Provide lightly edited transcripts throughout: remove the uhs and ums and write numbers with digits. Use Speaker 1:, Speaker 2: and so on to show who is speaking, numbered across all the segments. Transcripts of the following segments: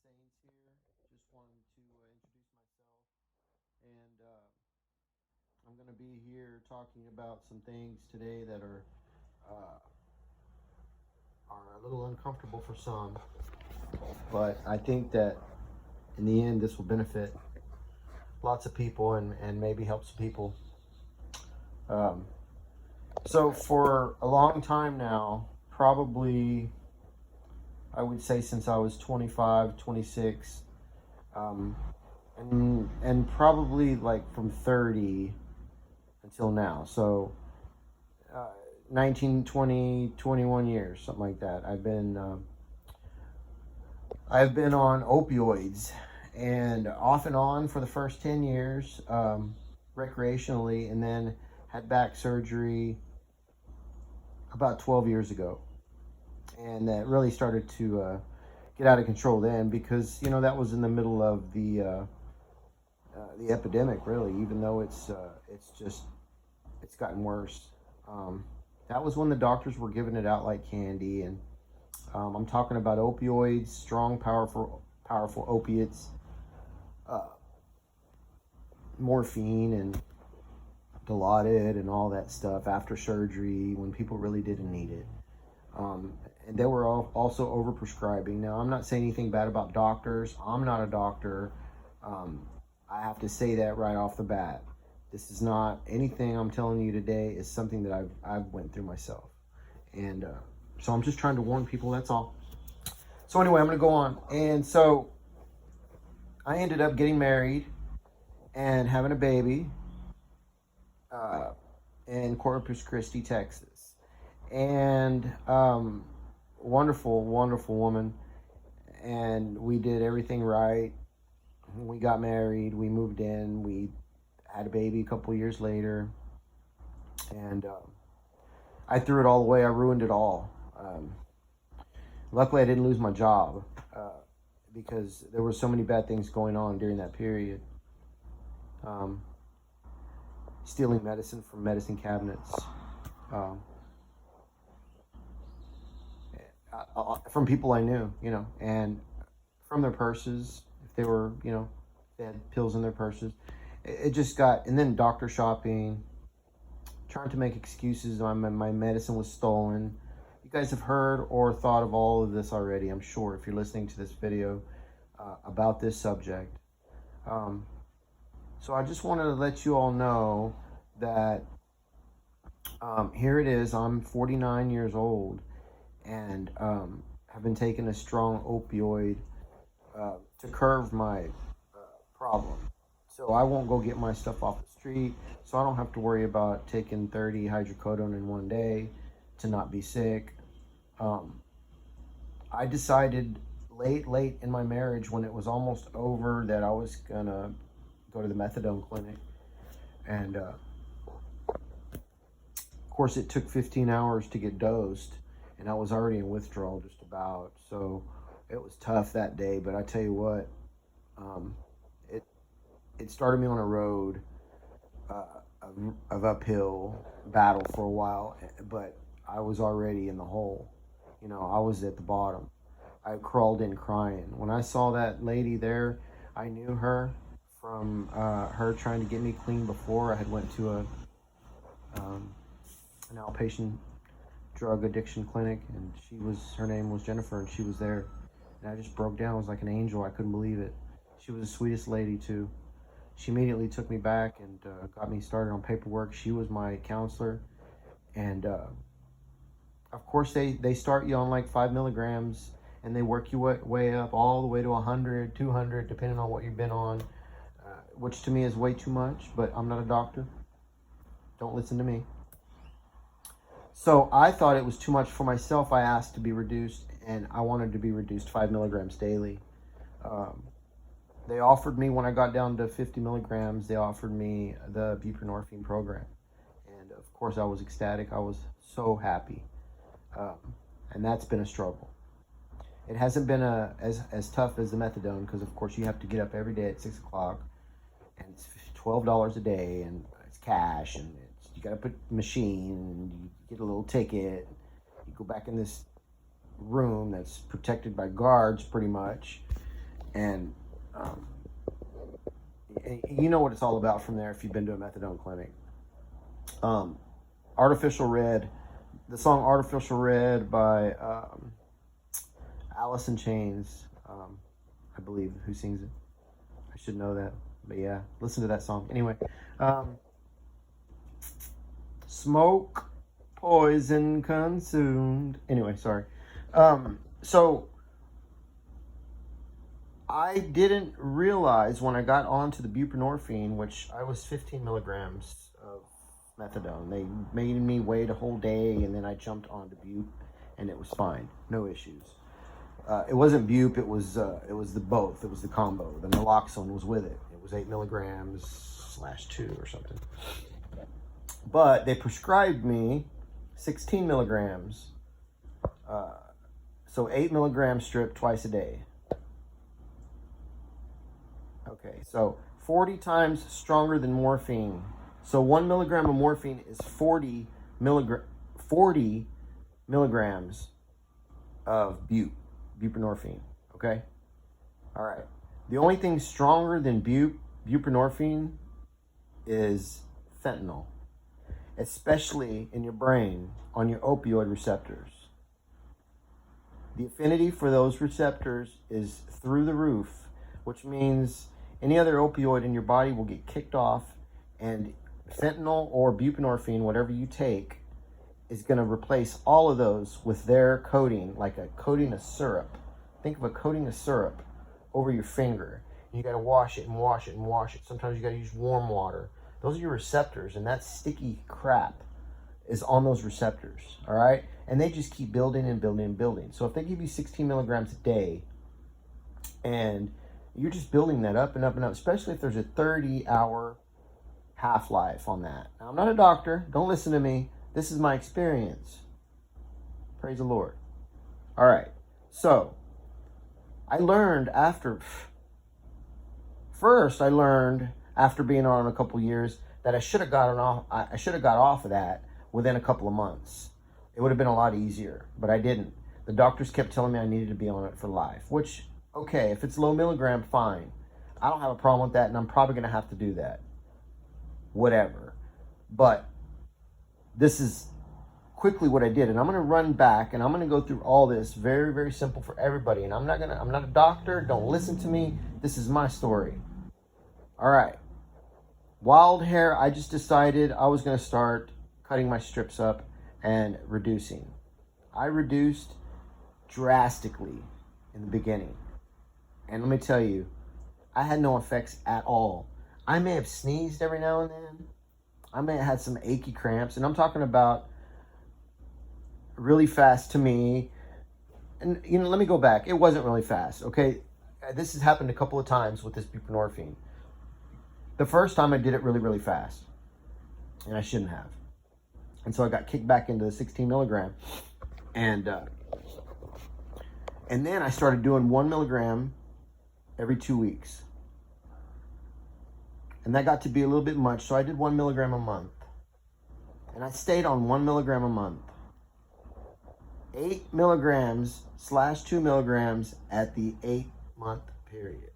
Speaker 1: Saints here. Just wanted to introduce myself, and I'm going to be here talking about some things today that uh, are a little uncomfortable for some, but I think that in the end, this will benefit lots of people and maybe help some people. Um, so, for a long time now, probably I would say since I was 25, 26, um, and probably like from 30 until now. So, uh, 19, 20, 21 years, something like that. I've been on opioids, and off and on for the first 10 years, recreationally, and then had back surgery about 12 years ago. And that really started to get out of control then, because that was in the middle of the epidemic, really. Even though it's gotten worse. Um, that was when the doctors were giving it out like candy, and I'm talking about opioids, strong, powerful opiates, uh, morphine and Dilaudid and all that stuff after surgery when people really didn't need it. And they were also overprescribing. Now, I'm not saying anything bad about doctors. I'm not a doctor. Um, I have to say that right off the bat. This is not anything I'm telling you today is something that I've went through myself. And so I'm just trying to warn people, that's all. So anyway, I'm going to go on. And so I ended up getting married and having a baby uh, in Corpus Christi, Texas. And wonderful, wonderful woman. And we did everything right. We got married. We moved in. We had a baby a couple years later. And I threw it all away. I ruined it all. Luckily, I didn't lose my job because there were so many bad things going on during that period. Um, Stealing medicine from medicine cabinets. Um, from people I knew, and from their purses, if they were, they had pills in their purses. It just got, and then doctor shopping, trying to make excuses. My medicine was stolen. You guys have heard or thought of all of this already, I'm sure, if you're listening to this video about this subject. So I just wanted to let you all know that here it is. I'm 49 years old and have been taking a strong opioid to curb my problem. So I won't go get my stuff off the street, so I don't have to worry about taking 30 hydrocodone in one day to not be sick. I decided late in my marriage, when it was almost over, that I was gonna go to the methadone clinic. And of course, it took 15 hours to get dosed, and I was already in withdrawal just about. So it was tough that day, but I tell you what, um, it it started me on a road of uphill battle for a while, but I was already in the hole. I was at the bottom. I crawled in crying. When I saw that lady there, I knew her from her trying to get me clean before. I had went to an outpatient drug addiction clinic, and her name was Jennifer, and she was there. And I just broke down. I was like an angel. I couldn't believe it. She was the sweetest lady too. She immediately took me back and got me started on paperwork. She was my counselor. And of course, they start you on like 5 milligrams, and they work you way up all the way to 100, 200, depending on what you've been on, which to me is way too much, but I'm not a doctor. Don't listen to me. So I thought it was too much for myself. I asked to be reduced, and I wanted to be reduced 5 milligrams daily. They offered me, when I got down to 50 milligrams, they offered me the buprenorphine program. And of course, I was ecstatic. I was so happy. Um, and that's been a struggle. It hasn't been as tough as the methadone, because of course you have to get up every day at 6 o'clock, and it's $12 a day, and it's cash, and you got to put machine, and you get a little ticket. You go back in this room that's protected by guards pretty much, And you know what it's all about from there if you've been to a methadone clinic. Artificial Red, the song Artificial Red by Alice in Chains, I believe, who sings it. I should know that, but yeah, listen to that song. Anyway, smoke, poison consumed. Anyway, sorry. So I didn't realize when I got onto the buprenorphine, which I was 15 milligrams of methadone. They made me wait a whole day, and then I jumped onto bupe, and it was fine, no issues. It wasn't bupe; it was the both. It was the combo. The naloxone was with it. It was 8 milligrams / 2 or something. But they prescribed me 16 milligrams. So 8 milligram strip twice a day. Okay, so 40 times stronger than morphine. So 1 milligram of morphine is 40 milligrams of buprenorphine. Okay? All right. The only thing stronger than buprenorphine is fentanyl, especially in your brain on your opioid receptors. The affinity for those receptors is through the roof, which means any other opioid in your body will get kicked off, and fentanyl or buprenorphine, whatever you take, is going to replace all of those with their coating, like a coating of syrup. Think of a coating of syrup over your finger. You got to wash it and wash it and wash it. Sometimes you got to use warm water. Those are your receptors, and that sticky crap is on those receptors, all right? And they just keep building and building and building. So if they give you 16 milligrams a day, and you're just building that up and up and up, especially if there's a 30-hour half-life on that. Now, I'm not a doctor. Don't listen to me. This is my experience. Praise the Lord. All right. So I learned after being on a couple years that I should have got off of that within a couple of months. It would have been a lot easier, but I didn't. The doctors kept telling me I needed to be on it for life, which, okay, if it's low milligram, fine. I don't have a problem with that, and I'm probably going to have to do that. Whatever. But this is quickly what I did, and I'm going to run back, and I'm going to go through all this very, very simple for everybody. And I'm not a doctor. Don't listen to me. This is my story. All right. Wild hair, I just decided I was going to start cutting my strips up and reducing. I reduced drastically in the beginning. And let me tell you, I had no effects at all. I may have sneezed every now and then. I may have had some achy cramps. And I'm talking about really fast to me. And, let me go back. It wasn't really fast, okay? This has happened a couple of times with this buprenorphine. The first time I did it really, really fast. And I shouldn't have. And so I got kicked back into the 16 milligram. And then I started doing 1 milligram every 2 weeks. And that got to be a little bit much, so I did 1 milligram a month. And I stayed on 1 milligram a month. 8 milligrams / 2 milligrams at the 8-month period.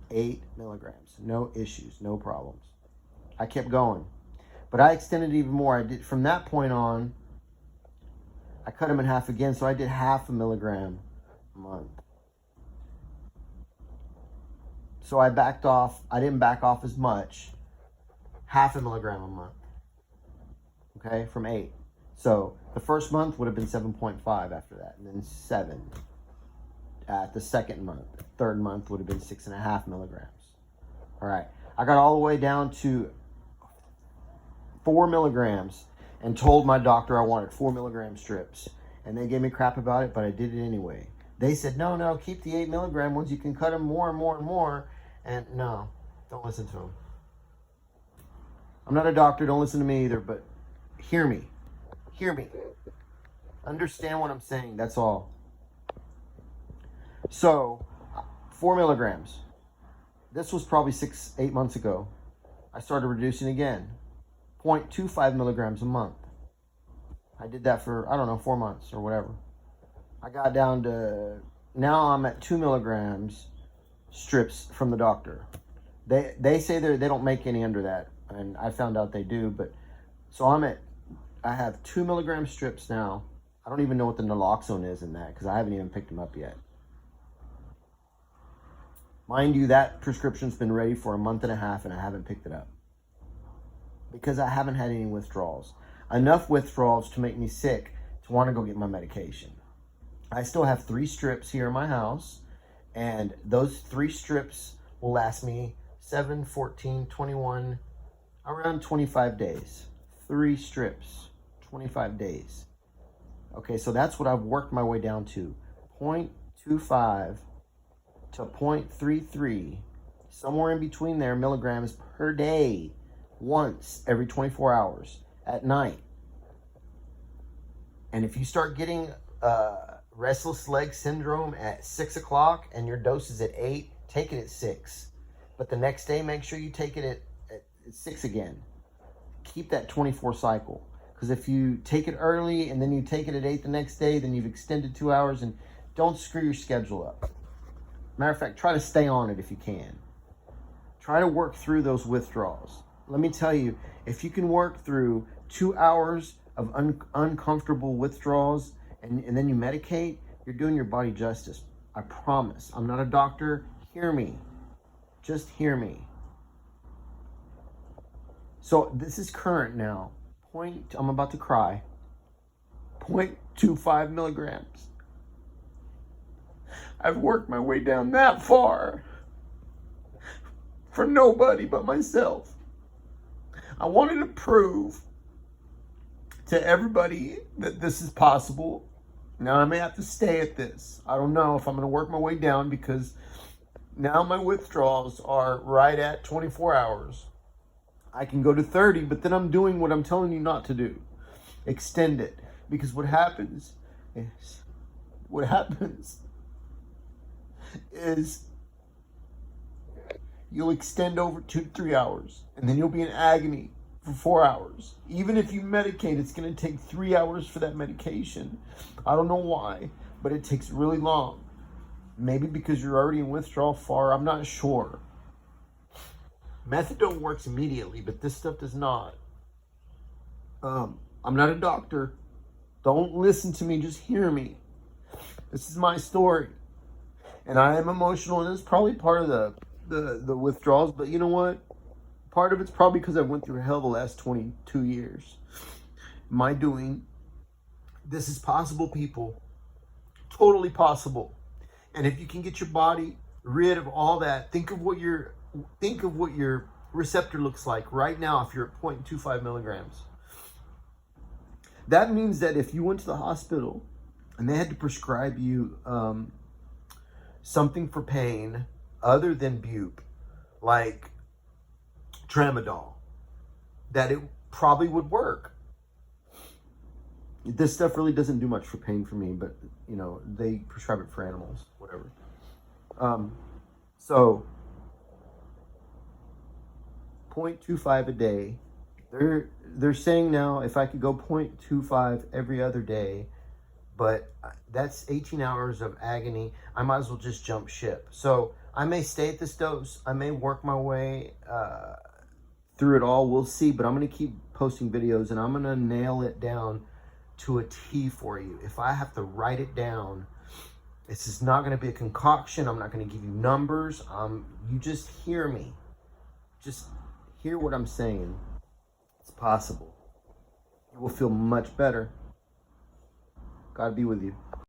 Speaker 1: 8 milligrams. No issues, no problems. I kept going. But I extended even more. I did from that point on, I cut them in half again, so I did 0.5 milligram a month. So I backed off. I didn't back off as much. 0.5 milligram a month. Okay, from 8. So the first month would have been 7.5 after that, and then 7 at the second month. The third month would have been 6.5 milligrams. All right, I got all the way down to 4 milligrams and told my doctor I wanted 4 milligram strips. And they gave me crap about it, but I did it anyway. They said, no, keep the 8 milligram ones. You can cut them more and more and more. And no, don't listen to them. I'm not a doctor. Don't listen to me either, but hear me. Hear me. Understand what I'm saying. That's all. So, 4 milligrams. This was probably 6-8 months ago. I started reducing again. 0.25 milligrams a month. I did that for, 4 months or whatever. I got down to now I'm at 2 milligrams strips from the doctor. They say they don't make any under that, and I found out they do. But so I have 2 milligram strips now. I don't even know what the naloxone is in that because I haven't even picked them up yet. Mind you, that prescription's been ready for a month and a half and I haven't picked it up because I haven't had any withdrawals. Enough withdrawals to make me sick to want to go get my medication. I still have 3 strips here in my house, and those 3 strips will last me 7, 14, 21, around 25 days. 3 strips, 25 days. Okay, so that's what I've worked my way down to. 0.25 to 0.33, somewhere in between there, milligrams per day, once every 24 hours at night. And if you start getting restless leg syndrome at 6 o'clock and your dose is at 8, take it at 6. But the next day, make sure you take it at 6 again. Keep that 24 cycle. Because if you take it early and then you take it at 8 the next day, then you've extended 2 hours, and don't screw your schedule up. Matter of fact, try to stay on it if you can. Try to work through those withdrawals. Let me tell you, if you can work through 2 hours of uncomfortable withdrawals and then you medicate, you're doing your body justice. I promise. I'm not a doctor. Hear me. Just hear me. So this is current now. I'm about to cry. 0.25 milligrams. I've worked my way down that far for nobody but myself. I wanted to prove to everybody that this is possible. Now I may have to stay at this. I don't know if I'm going to work my way down because now my withdrawals are right at 24 hours. I can go to 30, but then I'm doing what I'm telling you not to do. Extend it. Because what happens is you'll extend over 2 to 3 hours, and then you'll be in agony for 4 hours. Even if you medicate, it's going to take 3 hours for that medication. I don't know why, but it takes really long. Maybe because you're already in withdrawal far, I'm not sure. Methadone works immediately, but this stuff does not. I'm not a doctor. Don't listen to me, just hear me. This is my story. And I am emotional, and it's probably part of the withdrawals, but you know what? Part of it's probably because I went through hell the last 22 years. My doing. This is possible, people. Totally possible. And if you can get your body rid of all that, think of what your receptor looks like right now if you're at 0.25 milligrams. That means that if you went to the hospital and they had to prescribe you something for pain other than bupe, like tramadol, that it probably would work. This stuff really doesn't do much for pain for me, but you know, they prescribe it for animals, whatever. So 0.25 a day. They're saying now if I could go 0.25 every other day, but that's 18 hours of agony. I might as well just jump ship. So I may stay at this dose. I may work my way through it all. We'll see, but I'm going to keep posting videos and I'm going to nail it down to a T for you. If I have to write it down, this is not going to be a concoction. I'm not going to give you numbers. You just hear me. Just hear what I'm saying. It's possible. You will feel much better. God be with you.